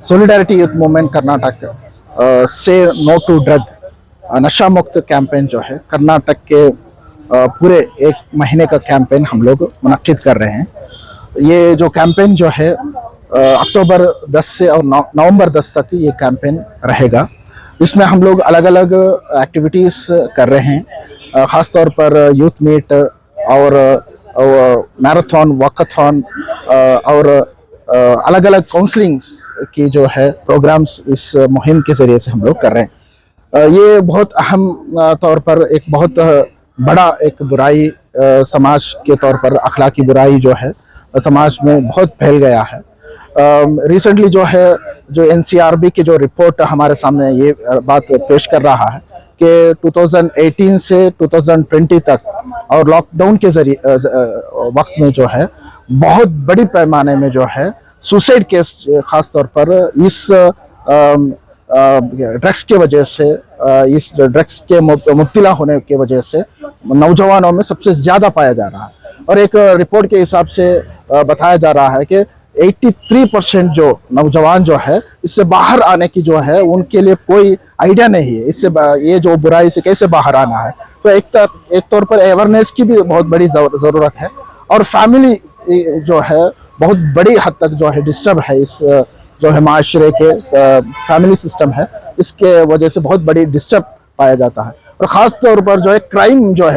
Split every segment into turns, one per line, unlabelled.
Solidarity youth movement Karnataka से no to drug नशा मुक्त कैंपेन जो है कर्नाटक के पूरे एक महीने का कैंपेन हम लोग मुनक्किद कर रहे हैं। ये जो कैंपेन जो है अक्टूबर 10 से और नवंबर 10 तक ये कैंपेन रहेगा। इसमें हम लोग अलग अलग एक्टिविटीज़ कर रहे हैं, ख़ास तौर पर यूथ मीट और मैराथन वॉकाथन और अलग अलग काउंसलिंग्स की जो है प्रोग्राम्स इस मुहिम के ज़रिए से हम लोग कर रहे हैं। ये बहुत अहम तौर पर एक बहुत बड़ा एक बुराई समाज के तौर पर अखलाकी बुराई जो है समाज में बहुत फैल गया है। रिसेंटली जो है जो एनसीआरबी की जो रिपोर्ट हमारे सामने ये बात पेश कर रहा है कि 2018 से 2020 तक और लॉकडाउन के जरिए वक्त में जो है बहुत बड़ी पैमाने में जो है सुसाइड केस खास तौर पर इस ड्रग्स के वजह से इस ड्रग्स के मुब्तला होने की वजह से नौजवानों में सबसे ज़्यादा पाया जा रहा है। और एक रिपोर्ट के हिसाब से बताया जा रहा है कि 83% जो नौजवान जो है इससे बाहर आने की जो है उनके लिए कोई आइडिया नहीं है, इससे ये जो बुराई से कैसे बाहर आना है। तो एक तौर पर अवेयरनेस की भी बहुत बड़ी ज़रूरत है। और फैमिली जो है बहुत बड़ी हद तक जो है डिस्टर्ब है, इस जो है माशरे के फैमिली सिस्टम है इसके वजह से बहुत बड़ी डिस्टर्ब पाया जाता है। और ख़ास तौर पर जो है क्राइम जो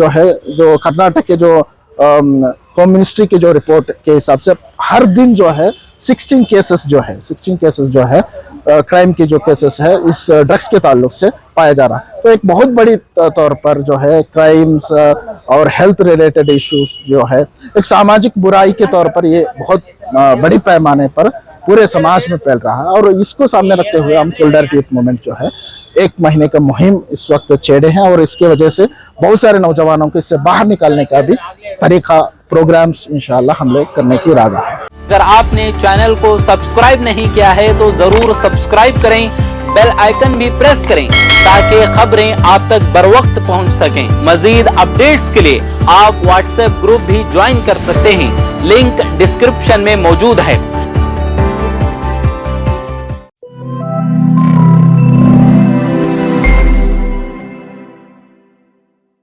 है जो कर्नाटक के जो होम मिनिस्ट्री की जो रिपोर्ट के हिसाब से हर दिन जो है 16 केसेस जो है क्राइम की जो केसेस है इस ड्रग्स के ताल्लुक से पाया जा रहा है। तो एक बहुत बड़ी तौर पर जो है क्राइम्स और हेल्थ रिलेटेड इश्यूज जो है एक सामाजिक बुराई के तौर पर ये बहुत बड़ी पैमाने पर पूरे समाज में फैल रहा है। और इसको सामने रखते हुए हम सोलिडारिटी यूथ मूवमेंट जो है एक महीने का मुहिम इस वक्त छेड़े हैं और इसके वजह से बहुत सारे नौजवानों को इससे बाहर निकालने का भी तरीका प्रोग्राम्स इंशाल्लाह हम लोग करने की इरादा है।
अगर आपने चैनल को सब्सक्राइब नहीं किया है तो जरूर सब्सक्राइब करें, बेल आइकन भी प्रेस करें ताकि खबरें आप तक बर वक्त पहुंच सकें। मजीद अपडेट्स के लिए आप व्हाट्सएप ग्रुप भी ज्वाइन कर सकते हैं, लिंक डिस्क्रिप्शन में मौजूद है।